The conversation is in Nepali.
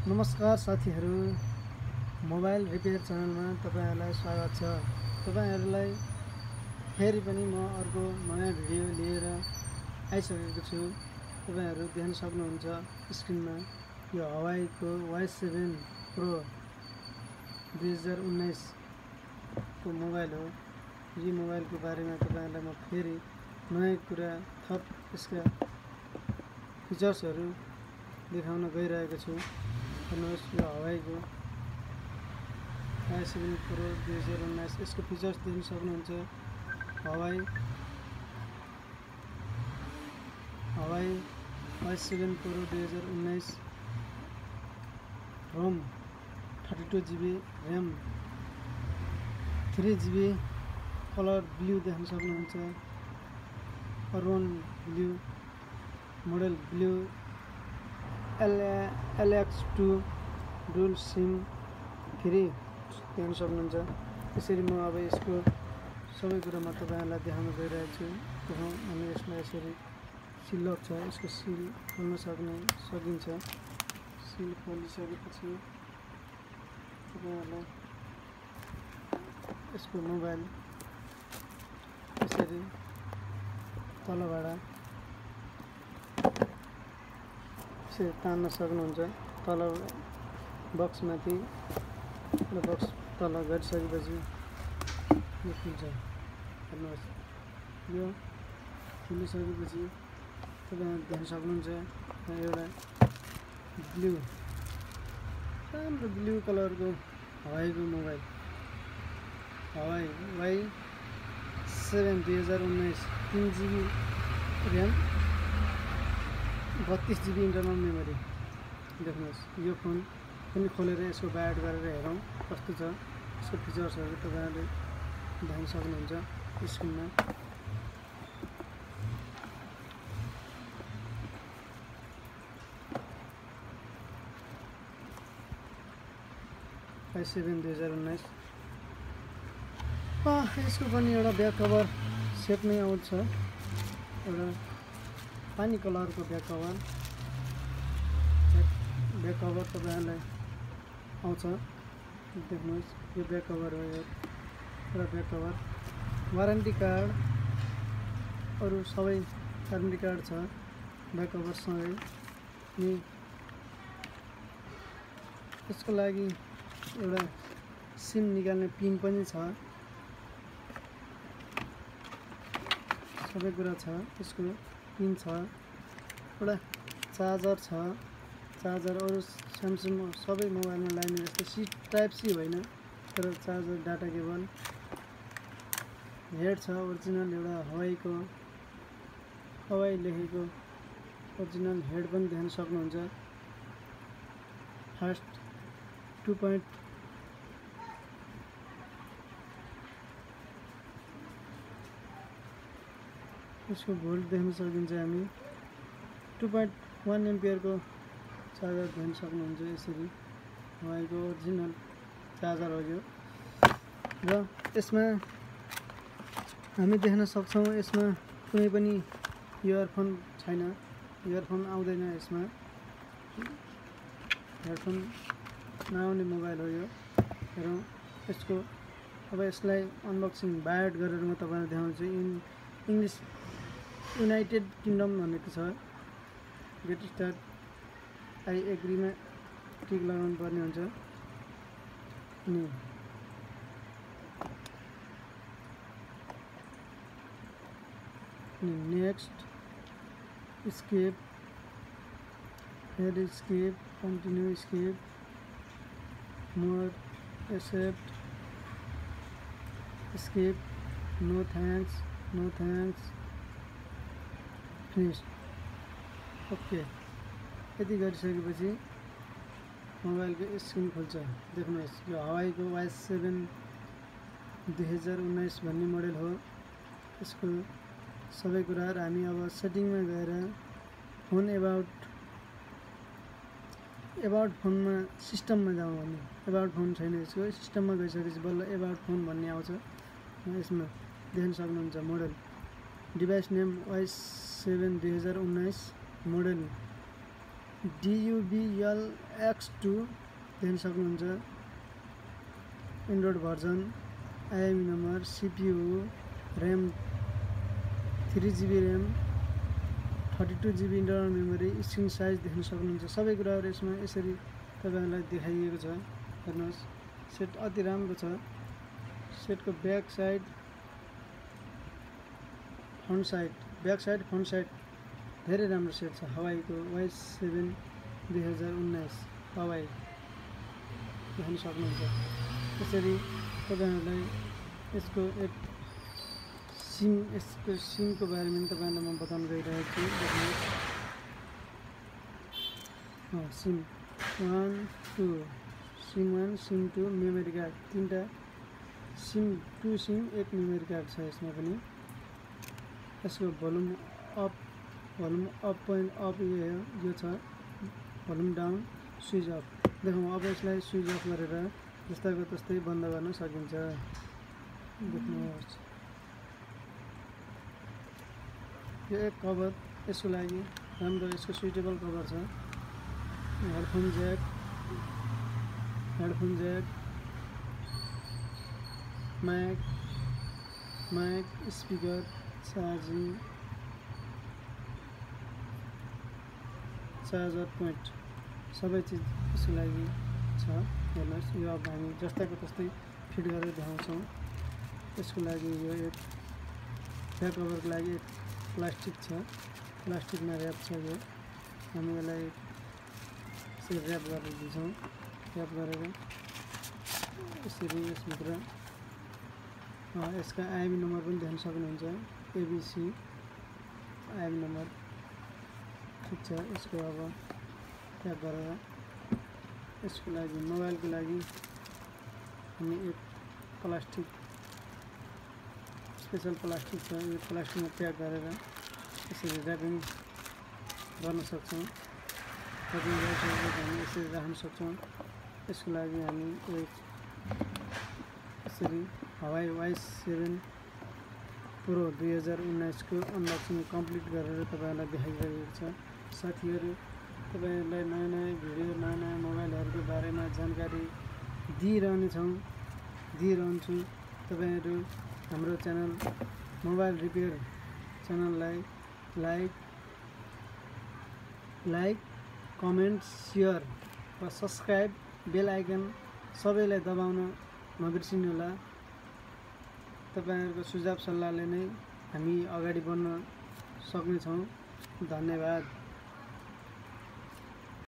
नमस्कार साथीहरु, मोबाइल रिपेयर च्यानलमा तपाईहरुलाई स्वागत छ। तपाईहरुलाई फेरि पनि म अर्को नयाँ भिडियो लिएर आइसकेको छु। तपाईहरु देख्न सक्नुहुन्छ स्क्रिनमा यो Huawei को Y7 Pro 2019 को मोबाइल हो। यो मोबाइलको बारेमा तपाईहरुलाई म फेरि नयाँ कुरा थप यसका फिचर्सहरु देखाउन गइरहेको छु। हेर्नुहोस्, यो Huawei को Y7 Pro 2019 यसको फिचर्स देख्न सक्नुहुन्छ। Huawei Y7 Pro 2019 ROM 32GB, RAM 3GB, colour blue देख्न सक्नुहुन्छ। Urban blue, model blue, LX2 dual sim free देख्न सक्नुहुन्छ। यसरी म अब यसको सबै कुरा म तपाईहरुलाई देखाउन गइरहेको छु। अनि यसमा यसरी सिल लक छ, यसको सिल खोल्न सकिन्छ। सिल खोलिसकेपछि तपाईहरुलाई यसको मोबाइल यसरी तलबाट यसरी तान्न सक्नुहुन्छ। तल बक्स माथि र बक्स तल गरिसकेपछि यो खुल्छ। हेर्नुहोस्, यो खुलिसकेपछि तपाईहरु देख्न सक्नुहुन्छ एउटा ब्लू, राम्रो ब्लू कलरको Huawei को mobile Huawei Y7 2019 3GB RAM 32GB internal memory. देख्नुहोस्, यो फोन पनि खोलेर यसको बायोड गरेर हेरौँ कस्तो छ। यसको फिचर्सहरु तपाईहरुले देख्न सक्नुहुन्छ स्क्रिनमा। Y7 2019 यसको पनि एउटा ब्याक कभर सेट नै आउँछ। एउटा पानी कलरको ब्याक कभर तपाईहरुलाई आउँछ। देख्नुहोस्, यो ब्याक कभर हो। यो एउटा ब्याक कभर, वारेन्टी कार्ड, अरु सबै वारेन्टी कार्ड छ ब्याक कभर सँगै। अनि यसको लागि एउटा सिम निकाल्ने पिन पनि छ। सबै कुरा छ, यसको पिन छ, एउटा चार्जर छ। चार्जर अरु स्यामसङ सबै मोबाइलमा लाग्ने जस्तो टाइप सी होइन, तर चार्जर डाटा केबल, हेड छ ओरिजिनल एउटा Huawei लेखेको ओरिजिनल हेड पनि देख्न सक्नुहुन्छ। फास्ट 2. यसको भोल्ट देख्न सकिन्छ हामी। 2.1 एम्पियर को चार्जर देख्न सक्नुहुन्छ। यसरी Huawei को ओरिजिनल चार्जर हो यो। र यसमा हामी देख्न सक्छौं यसमा कुनै पनि इयरफोन छैन, इयरफोन आउँदैन यसमा। हेडफोन नआउने मोबाइल हो यो। हेरौँ यसको अब यसलाई अनबक्सिङ बायोड गरेर म तपाईहरुलाई देखाउँछु। इङ्ग्लिस युनाइटेड किङडम भनेको छ। गेट स्टार्ट आई एग्रीमा टिक लगाउनु पर्ने हुन्छ। अनि next, skip, head skip, continue skip, more, accept, skip, no thanks, finish. Okay, यति गरिसकेपछि मोबाइलको स्क्रिन खुल्छ। देख्नुहोस्, यो Huawei को Y7 2019 भन्ने मोडल हो। यसको सबै कुराहरु हामी अब सेटिङमा गएर फोन एबाउट फोनमा सिस्टममा जाउँ। भने एबाउट फोन छैन, यसको सिस्टममा गइसकेपछि बल्ल एबाउट फोन भन्ने आउँछ। यसमा देख्न सक्नुहुन्छ model, device name Y7 2019, model DUBLX2 देख्न सक्नुहुन्छ। Android version, IME number, CPU, RAM 3GB RAM, 32GB internal memory, screen size देख्न सक्नुहुन्छ। सबै कुराहरू यसमा यसरी तपाईहरुलाई देखाइएको छ। हेर्नुहोस्, सेट अति राम्रो छ। सेटको ब्याक साइड, फ्रन्ट साइड धेरै राम्रो सेट छ। हवाईको Y7 2019 हवाई देख्न सक्नुहुन्छ। यसरी तपाईहरुलाई यसको एक यसको सिमको बारेमा तपाईहरुलाई म बताउन गइरहेको छु। देख्नुहोस्, sim 1 2 sim 1 sim 2 memory card, तीनटा सिम 2 सिम 1 मेमोरी कार्ड छ यसमा पनि। यसको भोल्युम अप पोइन्ट अप यो छ, भोल्युम डाउन, स्विच अफ। देखौँ अब यसलाई स्विच अफ गरेर जस्ताको तस्तै बन्द गर्न सकिन्छ। देख्नुहोस्, यो एक कभर यसको लागि राम्रो, यसको सुइटेबल कभर छ। Headphone jack, mic, speaker, charger point सबै चिज यसको लागि छ। हेर्नुहोस्, यो अब हामी जस्ताको तस्तै फिट गरेर देखाउँछौँ। यसको लागि यो एक ब्याक कभरको लागि एक प्लास्टिक छ, प्लास्टिकमा ऱ्याप छ। यो हामी यसलाई यसरी ऱ्याप गरेर दिन्छौँ। ऱ्याप गरेर यसरी यसभित्र यसका आइएमई नम्बर पनि देख्न सक्नुहुन्छ। ABC आइएमई नम्बर ठिक छ। यसको अब ट्याप गरेर यसको लागि मोबाइलको लागि हामी एक प्लास्टिक, स्पेशल प्लास्टिक छ। यो प्लास्टिकमा प्याक गरेर यसरी ऱ्यापिङ गर्न सक्छौँ। ऱ्यापिङ गरिसकेपछि हामी यसरी राख्न सक्छौँ। यसको लागि हामी एक यसरी हवाई Y7 प्रो 2019 को अनबक्सिङ कम्प्लिट गरेर तपाईहरुलाई देखाइरहेको छ। साथीहरु, तपाईहरुलाई नयाँ भिडियो, नयाँ मोबाइलहरुको बारेमा जानकारी दिइरहन्छु। तपाईहरु हाम्रो च्यानल मोबाइल रिपेयर च्यानललाई लाइक, कमेन्ट, शेयर र सब्स्क्राइब, बेल आइकन सबैलाई दबाउन नबिर्सिनुहोला। तपाईहरुको सुझाव सल्लाहले नै हामी अगाडि बढ्न सक्नेछौँ। धन्यवाद।